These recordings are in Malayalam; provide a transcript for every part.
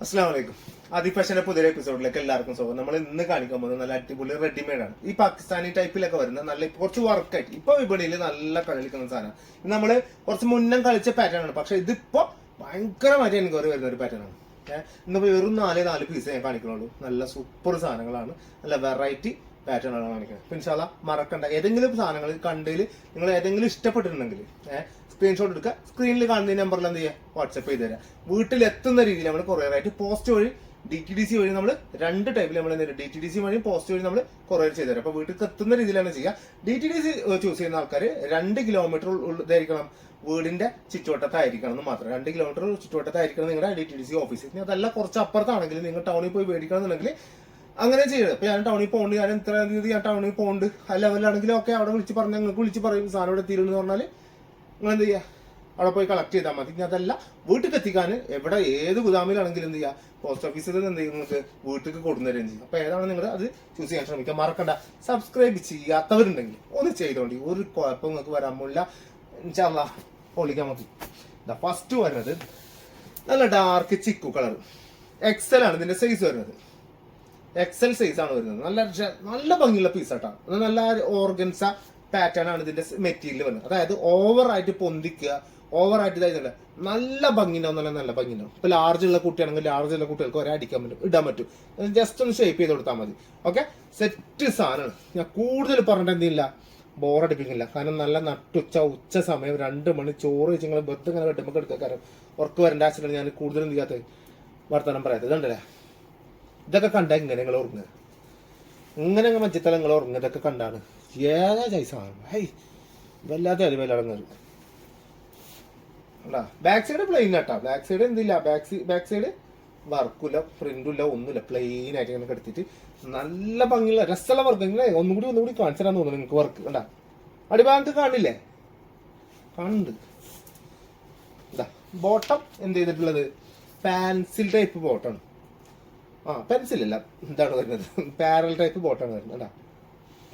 അസ്സലാമു അലൈക്കും. ആദി ഫാഷന്റെ പുതിയ എപ്പിസോഡിലേക്ക് എല്ലാവർക്കും സ്വാഗതം. നമ്മൾ ഇന്ന് കാണിക്കാൻ പോകുന്നത് നല്ല അടിപൊളി റെഡിമെയ്ഡ് ആണ്. ഈ പാകിസ്ഥാനി ടൈപ്പിലൊക്കെ വരുന്ന നല്ല കുറച്ച് വർക്കായിട്ട് ഇപ്പൊ വിപണിയിൽ നല്ല കളിക്കുന്ന സാധനം. നമ്മള് കുറച്ച് മുന്നേ കളിച്ച പാറ്റേൺ ആണ്, പക്ഷെ ഇതിപ്പോ ഭയങ്കരമായിട്ട് എൻക്വയറി വരുന്ന ഒരു പാറ്റേൺ ആണ്. ഇന്നിപ്പോ വെറും നാല് പീസ് ഞാൻ കാണിക്കുന്നുള്ളൂ. നല്ല സൂപ്പർ സാധനങ്ങളാണ്, നല്ല വെറൈറ്റി പാറ്റേൺ ആണ് കാണിക്കുന്നത്. പിന്നെ ഇൻഷാ അല്ലാഹ് മറക്കണ്ട, ഏതെങ്കിലും സാധനങ്ങൾ കണ്ടതിൽ നിങ്ങൾ ഏതെങ്കിലും ഇഷ്ടപ്പെട്ടിട്ടുണ്ടെങ്കിൽ സ്ക്രീൻഷോട്ട് എടുക്കുക. സ്ക്രീനിൽ കാണുന്ന നമ്പറിൽ എന്ത് ചെയ്യുക, വാട്സപ്പ് ചെയ്ത് തരാം. വീട്ടിലെത്തുന്ന രീതിയിൽ നമ്മൾ കൊറിയറായിട്ട് പോസ്റ്റ് വഴി DTDC വഴി നമ്മൾ രണ്ട് ടൈപ്പിൽ നമ്മൾ DTDC വഴി പോസ്റ്റ് വഴി നമ്മൾ കൊറിയർ ചെയ്ത് തരാം. അപ്പൊ വീട്ടിൽ എത്തുന്ന രീതിയിലാണ് ചെയ്യുക. DTDC ചൂസ് ചെയ്യുന്ന ആൾക്കാർ 2 കിലോമീറ്റർ ഇതായിരിക്കണം, വീടിന്റെ ചുറ്റുവട്ടത്തായിരിക്കണം എന്ന് മാത്രം. 2 കിലോമീറ്റർ ചുറ്റുവട്ടത്തായിരിക്കണം നിങ്ങളുടെ DTDC ഓഫീസ്. ഇനി അതല്ല കുറച്ച് അപ്പുറത്താണെങ്കിൽ നിങ്ങൾ ടൗണിൽ പോയി മേടിക്കണം എന്നുണ്ടെങ്കിൽ അങ്ങനെ ചെയ്യുന്നത്. ഇപ്പൊ ഞാൻ ടൗണിൽ പോകുന്നുണ്ട്, ഞാൻ ഇത്ര തീയതി ഞാൻ ടൗണിൽ പോകുന്നുണ്ട്, ആ ലെവലാണെങ്കിലും ഒക്കെ അവിടെ വിളിച്ച് പറഞ്ഞാൽ നിങ്ങൾക്ക് വിളിച്ച് പറയും സാധനം ഇവിടെ എത്തിയിരുന്നു പറഞ്ഞാൽ നിങ്ങൾ എന്ത് ചെയ്യുക, അവിടെ പോയി കളക്ട് ചെയ്താൽ മതി. ഇനി അതല്ല വീട്ടിൽ എത്തിക്കാൻ എവിടെ ഏത് ഗുദാമിലാണെങ്കിലും എന്ത് ചെയ്യുക, പോസ്റ്റ് ഓഫീസിൽ എന്ത് ചെയ്യും, നിങ്ങൾക്ക് വീട്ടിൽ കൊടുന്നേരും ചെയ്യും. അപ്പൊ ഏതാണ് നിങ്ങൾ അത് ചൂസ് ചെയ്യാൻ ശ്രമിക്കുക. മറക്കണ്ട, സബ്സ്ക്രൈബ് ചെയ്യാത്തവരുണ്ടെങ്കിൽ ഒന്ന് ചെയ്തോണ്ടി, ഒരു കുഴപ്പം നിങ്ങൾക്ക് വരാൻ പോലില്ല. ഇൻഷാ അല്ലാഹ് പൊളിക്കാൻ മതി. ഫസ്റ്റ് വരുന്നത് നല്ല ഡാർക്ക് ചിക്കു കളർ, XL ആണ് ഇതിന്റെ സൈസ് വരുന്നത്. XL സൈസ് ആണ് വരുന്നത്. നല്ല ഭംഗിയുള്ള പീസാട്ടാ. നല്ല ഓർഗൻസ പാറ്റേൺ ആണ് ഇതിന്റെ മെറ്റീരിയൽ വരുന്നത്. അതായത് ഓവറായിട്ട് പൊന്തിക്കുക, ഓവറായിട്ട് ഇതായിരുന്നില്ല, നല്ല ഭംഗിണ്ടാവും, നല്ല ഭംഗിണ്ടാവും. ഇപ്പൊ ലാർജ് ഉള്ള കുട്ടിയാണെങ്കിൽ ലാർജ് ഉള്ള കുട്ടികൾക്ക് ഒരേ അടിക്കാൻ പറ്റും, ഇടാൻ പറ്റും. ജസ്റ്റ് ഒന്ന് ഷേപ്പ് ചെയ്ത് കൊടുത്താൽ മതി. ഓക്കെ, സെറ്റ് സാധനമാണ്. ഞാൻ കൂടുതൽ പറഞ്ഞിട്ട് എന്തില്ല, ബോറടിപ്പിക്കില്ല. കാരണം നല്ല ഉച്ച സമയം 2 മണി ചോറ് വെച്ച് നിങ്ങൾ ബെത്ത് ഇങ്ങനെ വെട്ടുമ്പോൾ എടുക്കുക. കാരണം ഉറക്ക് വരേണ്ട ആവശ്യമില്ല. ഞാൻ കൂടുതലും ചെയ്യാത്ത വർത്തമാനം പറയാത്തത് ഇതുണ്ടല്ലേ, ഇതൊക്കെ കണ്ടാൽ ഇങ്ങനെ നിങ്ങൾ ഉറങ്ങുക, ഇങ്ങനെ മജ്ജത്തല നിങ്ങൾ ഉറങ്ങുക. ഇതൊക്കെ കണ്ടാണ് ഏതാ ചൈസാണ്. ഹൈ വല്ലാത്ത അരിവലടങ്ങറ്. അല്ല ബാക്ക് സൈഡ് പ്ലെയിൻ ആട്ടാ. ബാക്ക് സൈഡ് എന്തില്ല, ബാക്ക് സൈഡ് വർക്കില്ല, പ്രിന്റില്ല, ഒന്നുമില്ല. പ്ലെയിൻ ആയിട്ട് ഇങ്ങനെ എടുത്തിട്ട് നല്ല ഭംഗിയുള്ള രസമുള്ള വർക്ക്. ഇങ്ങനെ ഒന്നുകൂടി കാണിച്ചു തരാൻ തോന്നുന്നു നിങ്ങൾക്ക്. വർക്ക് കണ്ടാ, അടിഭാഗത്ത് കാണില്ലേ, കാണുന്നുണ്ട്. ഇതാ ബോട്ടം എന്ത് ചെയ്തിട്ടുള്ളത്, പെൻസിൽ ടൈപ്പ് ബോട്ടാണ്. പെൻസിൽ അല്ല, എന്താണ് വരുന്നത്, പാരൽ ടൈപ്പ് ബോട്ടാണ് വരുന്നത്. കേട്ടാ,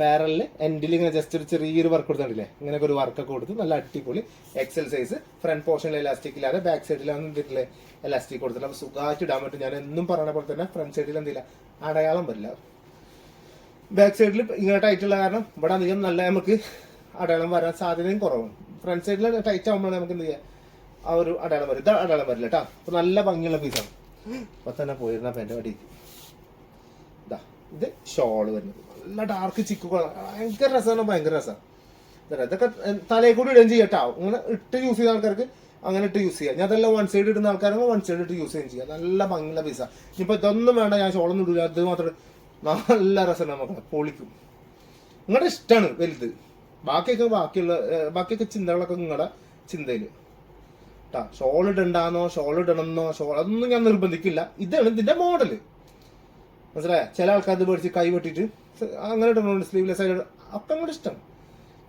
പാരലില് എൻഡിൽ ഇങ്ങനെ ജസ്റ്റ് ഒരു ചെറിയൊരു വർക്ക് കൊടുത്തിട്ടില്ലേ, ഇങ്ങനെയൊക്കെ ഒരു വർക്കൊക്കെ കൊടുത്ത് നല്ല അടിപൊളി XL സൈസ്. ഫ്രണ്ട് പോർഷനിൽ എലാസ്റ്റിക് ഇല്ലാതെ ബാക്ക് സൈഡിലാണ് എന്തിട്ടില്ലേ എലാസ്റ്റിക് കൊടുത്തില്ല. അപ്പൊ സുഖമായിട്ട് ഇടാൻ പറ്റും. ഞാൻ എന്നും പറയുന്ന പോലെ തന്നെ ഫ്രണ്ട് സൈഡിൽ എന്തില്ല അടയാളം വരില്ല. ബാക്ക് സൈഡിൽ ഇങ്ങനെ ടൈറ്റ് ഉള്ള കാരണം ഇവിടെ അധികം നല്ല നമുക്ക് അടയാളം വരാൻ സാധ്യതയും കുറവാണ്. ഫ്രണ്ട് സൈഡിൽ ടൈറ്റ് ആകുമ്പോഴാണ് നമുക്ക് എന്ത് ചെയ്യുക, ആ ഒരു അടയാളം വരും. ഇത് അടയാളം വരില്ല കേട്ടോ. അപ്പൊ നല്ല ഭംഗിയുള്ള പീസാണ്. അപ്പൊ തന്നെ പോയിരുന്ന എന്റെ അടിക്ക് ഇതാ, ഇത് ഷോള് വരുന്നത് നല്ല ഡാർക്ക് ചിക്കു കളർ. ഭയങ്കര രസമാണ്. ഇതൊക്കെ തലയിൽ കൂടി ഇടുകയും ചെയ്യട്ടോ. അങ്ങനെ ഇട്ട് യൂസ് ചെയ്യുന്ന ആൾക്കാർക്ക് അങ്ങനെ ഇട്ട് യൂസ് ചെയ്യാം. ഞാൻ അതെല്ലാം വൺ സൈഡ് ഇടുന്ന ആൾക്കാരാണെങ്കിൽ വൺ സൈഡ് ഇട്ട് യൂസ് ചെയ്യുകയും ചെയ്യാം. നല്ല ഭംഗിയുള്ള പീസ. ഇനിയിപ്പോ ഇതൊന്നും വേണ്ട, ഞാൻ ഷോളൊന്നും ഇടില്ല, അത് മാത്രം നല്ല രസം നമുക്ക് പൊളിക്കും. നിങ്ങളുടെ ഇഷ്ടമാണ് വലുത്. ബാക്കിയൊക്കെ ചിന്തകളൊക്കെ നിങ്ങളുടെ ചിന്തയില് കേട്ടാ. ഷോൾ ഇടണ്ടെന്നോ ഷോൾ ഇടണമെന്നോ അതൊന്നും ഞാൻ നിർബന്ധിക്കില്ല. ഇതാണ് ഇതിന്റെ മോഡല്, മനസ്സിലായ. ചില ആൾക്കാർ ഇത് മേടിച്ച് കൈ വെട്ടിട്ട് അങ്ങനെ ഇടണോ, സ്ലീവ്ലെസ് ആയിട്ട് ഒക്കെ അങ്ങോട്ട് ഇഷ്ടം.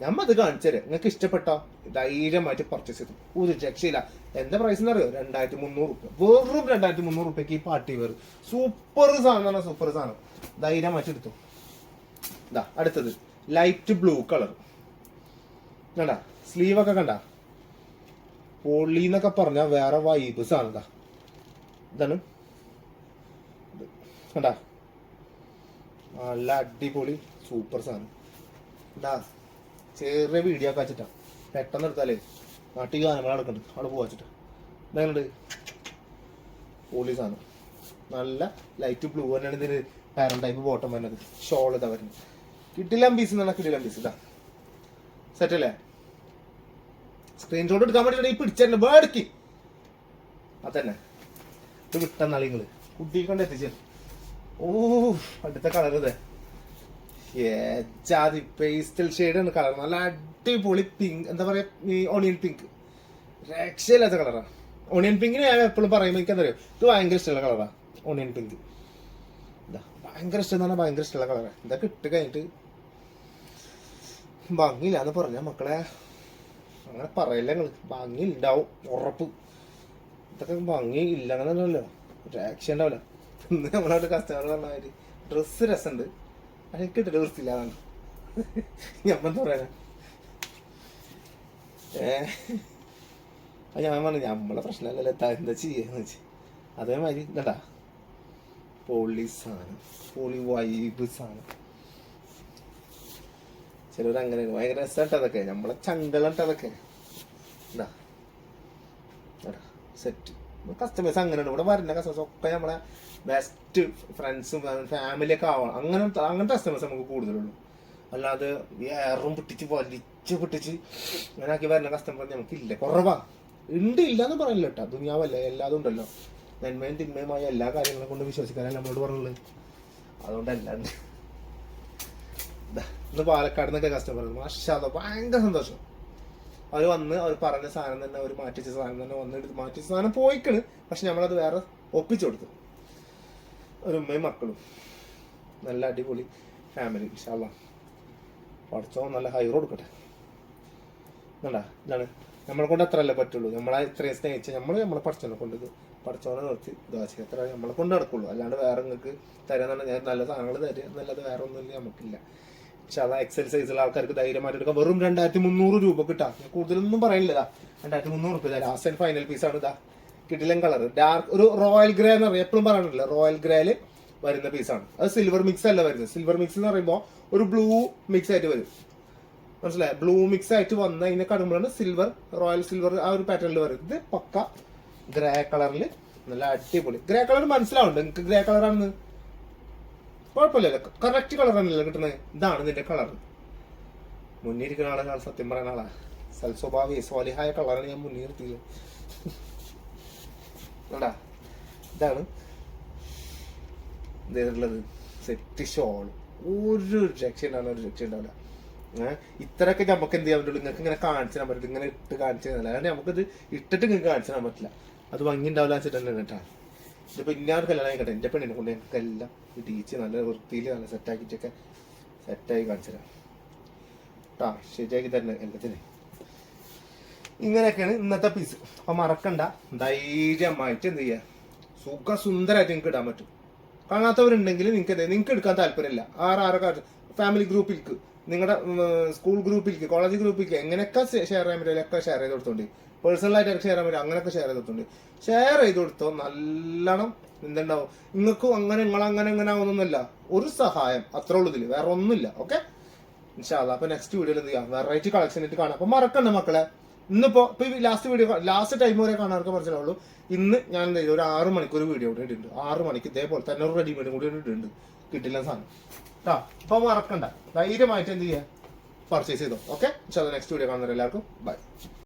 ഞമ്മ അത് കാണിച്ചേരെ, നിങ്ങൾക്ക് ഇഷ്ടപ്പെട്ടോ ധൈര്യമായിട്ട് പർച്ചേസ് ചെയ്തു. ഒരു രക്ഷയില്ല. എന്താ പ്രൈസ് എന്ന് അറിയോ, 2300 രൂപ. വെറും 2300 രൂപയ്ക്ക് ഈ പാർട്ടി വെയർ സൂപ്പർ സാധനമാണ്. സൂപ്പർ സാധനം, ധൈര്യമായിട്ട് എടുത്തു. ഇതാ അടുത്തത് ലൈറ്റ് ബ്ലൂ കളർ കണ്ടാ, സ്ലീവൊക്കെ കണ്ടാ, പൊള്ളി എന്നൊക്കെ പറഞ്ഞാൽ വേറെ വൈബ് സാധനം. ഇതാണ് കണ്ടാ, നല്ല അടിപൊളി സൂപ്പർ സാധനം. എന്താ ചെറിയ വീഡിയോ ഒക്കെ വെച്ചിട്ടാ, പെട്ടെന്ന് എടുത്താലേ നാട്ടിൽ ഗാനങ്ങൾ നടക്കുന്നുണ്ട്, അവിടെ പോവാ വെച്ചിട്ട്. ഇതെങ്ങനെയുണ്ട്, പൊളി സാധനം. നല്ല ലൈറ്റ് ബ്ലൂ തന്നെയാണ് ഇതിന് പാരൽ ടൈപ്പ് ബോട്ടം വരുന്നത്. ഷോൾ ഇതാ വരുന്നത്. കിട്ടില്ല പീസ് എന്നാണ്, കിട്ടില്ല പീസ്. ഇതാ സെറ്റ് അല്ലേ. സ്ക്രീൻഷോട്ട് എടുക്കാൻ വേണ്ടിയിട്ട് ഈ പിടിച്ചെന്നെ ബേടിക്ക് അതന്നെ ഇത് വിട്ടെന്നാളി നിങ്ങള് കുട്ടിയെ കൊണ്ട് എത്തിച്ചു. ഓ അടുത്ത കളർ ഇതേ ജാതി പേസ്റ്റൽ ഷെയ്ഡാണ് കളർ. നല്ല അടിപൊളി പിങ്ക്, എന്താ പറയാ, ഈ ഓണിയൻ പിങ്ക്. രക്ഷയില്ലാത്ത കളറാണ്. ഓണിയൻ പിങ്കിന് ഞാൻ എപ്പോഴും പറയുമ്പോൾ എനിക്ക് എന്താ പറയുക, ഇത് ഭയങ്കര ഇഷ്ടമുള്ള കളറാണ് ഓണിയൻ പിങ്ക്. ഇതാ ഭയങ്കര ഇഷ്ടം എന്ന് പറഞ്ഞാൽ ഭയങ്കര ഇഷ്ടമുള്ള കളറാണ്. ഇതൊക്കെ ഇട്ട് കഴിഞ്ഞിട്ട് ഭംഗിയില്ലാന്ന് പറഞ്ഞ മക്കളെ, അങ്ങനെ പറയല്ലേ നിങ്ങൾ, ഭംഗി ഉണ്ടാവും ഉറപ്പ്. ഇതൊക്കെ ഭംഗി ഇല്ല അങ്ങനെയല്ലോ, രക്ഷ ഉണ്ടാവില്ല. ഇന്ന് നമ്മളവിടെ കസ്റ്റമർ പറഞ്ഞ മാതിരി ഡ്രസ്സ് രസമുണ്ട്, എനിക്ക് ഇട്ടിട്ട് വൃത്തിയില്ലാതാണ്. ഞമ്മന്താ പറയാനാ, ഞാൻ പറഞ്ഞു നമ്മളെ പ്രശ്നമല്ലല്ലോ, എന്താ ചെയ്യാന്ന് വെച്ച് അതേമാതിരി കേട്ടാ പൊളി സാധനം, പൊളി വൈബ് സാധനം. ചിലവരങ്ങനെ ഭയങ്കര രസമായിട്ട് അതൊക്കെ നമ്മളെ ചങ്കലട്ട് അതൊക്കെ എന്താ സെറ്റ്. കസ്റ്റമേഴ്സ് അങ്ങനെയുണ്ട് ഇവിടെ വരുന്ന കസ്റ്റമേഴ്സ് ഒക്കെ നമ്മളെ ബെസ്റ്റ് ഫ്രണ്ട്സും ഫാമിലിയൊക്കെ ആവണം. അങ്ങനത്തെ കസ്റ്റമേഴ്സ് നമുക്ക് കൂടുതലുള്ളൂ. അല്ലാതെ ഏറും പൊട്ടിച്ച് അങ്ങനെ ആക്കി വരുന്ന കസ്റ്റമർ നമുക്കില്ല, കുറവാ. ഉണ്ട് ഇല്ല എന്ന് പറയില്ല കേട്ടോ, ദുനിയാവല്ലേ എല്ലാതും ഉണ്ടല്ലോ. നന്മയും തിന്മയുമായ എല്ലാ കാര്യങ്ങളെ കൊണ്ട് വിശ്വസിക്കാനല്ല നമ്മളോട് പറഞ്ഞുള്ളത്. അതുകൊണ്ടല്ലാണ്ട് ഇന്ന് പാലക്കാട് നിന്നൊക്കെ കസ്റ്റമർ മാഷാല്ലാ ഭയങ്കര സന്തോഷം. അവർ വന്ന് അവർ പറഞ്ഞ സാധനം തന്നെ, അവർ മാറ്റിച്ച സാധനം തന്നെ വന്നെടുത്ത് മാറ്റിച്ച സാധനം പോയിക്കണ്. പക്ഷെ നമ്മളത് വേറെ ഒപ്പിച്ചു കൊടുത്തു. ഒരു ഉമ്മയും മക്കളും നല്ല അടിപൊളി ഫാമിലി. ഇൻഷാല്ലാ പഠിച്ചോ നല്ല ഹൈർ കൊടുക്കട്ടെ. എന്താ ഇതാണ് നമ്മളെ കൊണ്ട് അത്രയല്ലേ പറ്റുള്ളൂ. നമ്മളെ ഇത്രയും സ്നേഹിച്ച് നമ്മളെ പഠിച്ചോനെ കൊണ്ട് പഠിച്ചോനെ നിർത്തി ദോശ എത്ര നമ്മളെ കൊണ്ട് നടക്കുള്ളൂ. അല്ലാണ്ട് വേറെ നിങ്ങൾക്ക് തരാന്ന് പറഞ്ഞാൽ നല്ല സാധനങ്ങൾ തരിക എന്നല്ലാതെ വേറെ ഒന്നുമില്ല നമുക്കില്ല. പക്ഷെ അത് എക്സൽ സൈസുള്ള ആൾക്കാർക്ക് ധൈര്യമായിട്ട് എടുക്കാം. വെറും 2300 രൂപ കിട്ടാം. ഞാൻ കൂടുതലൊന്നും പറയില്ല. 2300 രൂപ ലാസ്റ്റ് ആൻഡ് ഫൈനൽ പീസാണ്. ഇതാ കിടിലൻ കളർ ഡാർക്ക് ഒരു റോയൽ ഗ്രേ എന്ന് പറയുന്നത് എപ്പോഴും പറയാനില്ല. റോയൽ ഗ്രേയില് വരുന്ന പീസാണ്. അത് സിൽവർ മിക്സ് അല്ല വരുന്നത്. സിൽവർ മിക്സ് എന്ന് പറയുമ്പോൾ ഒരു ബ്ലൂ മിക്സ് ആയിട്ട് വരും. മനസ്സിലായി? ബ്ലൂ മിക്സ് ആയിട്ട് വന്ന് അതിനെ കടുമ്പോഴാണ് സിൽവർ, റോയൽ സിൽവർ ആ ഒരു പാറ്റേണിൽ വരും. ഇത് പക്ക ഗ്രേ കളറിൽ നല്ല അടിപൊളി. ഗ്രേ കളർ മനസ്സിലാവുന്നുണ്ട് നിങ്ങൾക്ക്? ഗ്രേ കളറാണെന്ന് കുഴപ്പമില്ലല്ലോ, കറക്റ്റ് കളറാണല്ലോ കിട്ടുന്നത്. ഇതാണ് നിന്റെ കളർ. മുന്നിരിക്കുന്ന ആളെ സത്യം പറയുന്ന ആളാ. സൽസ്വഭാവി സ്വാലിഹായ കളറാണ് ഞാൻ മുൻനിർത്തിയത്. വേണ്ടാ ഇതാണ് ഇതുള്ളത്. സെറ്റ് ഷോൾ ഒരു രക്ഷ ഉണ്ടാവില്ല. ഇത്രയൊക്കെ നമുക്ക് എന്ത് ചെയ്യാൻ പറ്റുള്ളൂ? നിങ്ങൾക്ക് ഇങ്ങനെ കാണിച്ചു തരാൻ പറ്റില്ല, ഇങ്ങനെ ഇട്ട് കാണിച്ചു തരാൻ. അല്ലാണ്ട് നമുക്കിത് ഇട്ടിട്ട് നിങ്ങൾക്ക് കാണിച്ചു തരാൻ പറ്റില്ല. അത് ഭംഗി ഉണ്ടാവില്ല വെച്ചിട്ട് തന്നെ കേട്ടാ. ഇതിപ്പോ ഇന്നാട് കല്യാണം ആയിക്കട്ടെ, എന്റെ പെണ്ണിനെ കൊണ്ട് ഞങ്ങൾക്ക് എല്ലാം ഇടിച്ച് നല്ല വൃത്തിയിൽ നല്ല സെറ്റാക്കിയിട്ടൊക്കെ സെറ്റായി കാണിച്ചു തരാം കേട്ടാ. ശരിയാക്കി തരുന്നത് എല്ലാത്തിനും. ഇങ്ങനെയൊക്കെയാണ് ഇന്നത്തെ പീസ്. അപ്പൊ മറക്കണ്ട, ധൈര്യമായിട്ട് എന്ത് ചെയ്യുക, സുന്ദരമായിട്ട് നിങ്ങൾക്ക് ഇടാൻ പറ്റും. കാണാത്തവരുണ്ടെങ്കിൽ നിങ്ങൾക്ക് എടുക്കാൻ താല്പര്യമില്ല. ആറ് ഫാമിലി ഗ്രൂപ്പിലേക്ക്, നിങ്ങളുടെ സ്കൂൾ ഗ്രൂപ്പിലേക്ക്, കോളേജ് ഗ്രൂപ്പിലേക്ക് എങ്ങനെയൊക്കെ ഷെയർ ചെയ്യാൻ പറ്റില്ല ഷെയർ ചെയ്ത് കൊടുത്തോണ്ട്. പേഴ്സണലായിട്ട് ഷെയർ ചെയ്യാൻ പറ്റും, അങ്ങനെയൊക്കെ ഷെയർ ചെയ്ത് കൊടുത്തോണ്ട്. ഷെയർ ചെയ്ത് കൊടുത്തോ നല്ലോണം എന്തുണ്ടാവും നിങ്ങൾക്കും. അങ്ങനെ എങ്ങനെ ആവുന്നൊന്നുമില്ല, ഒരു സഹായം അത്രേ ഉള്ളൂ ഇതിൽ, വേറെ ഒന്നുമില്ല. ഓക്കെ ഇൻഷാല്ലാ. അപ്പൊ നെക്സ്റ്റ് വീഡിയോയിൽ എന്ത് ചെയ്യാം, വെറൈറ്റി കളക്ഷൻ ആയിട്ട് കാണാം. അപ്പൊ മറക്കണ്ട മക്കളെ, ഇന്നിപ്പോ ലാസ്റ്റ് ടൈം വരെ കാണാർക്ക് മനസ്സിലാവുള്ളൂ. ഇന്ന് ഞാൻ എന്ത് ചെയ്തു, ഒരു 6 മണിക്കൂർ വീഡിയോ കൂടെ ഇട്ടിട്ടുണ്ട്. 6 മണിക്ക് ഇതേപോലെ തന്നെ ഒരു റെഡിമെയ്ഡ് കൂടി ഇട്ടിട്ടുണ്ട്. കിട്ടില്ല സാധനം കേട്ടോ. അപ്പൊ മറക്കണ്ട, ധൈര്യമായിട്ട് എന്ത് ചെയ്യാ, പർച്ചേസ് ചെയ്തോ. ഓക്കെ ഇൻഷാല്ലാ. നെക്സ്റ്റ് വീഡിയോ കാണുന്നവരെല്ലാവർക്കും ബൈ.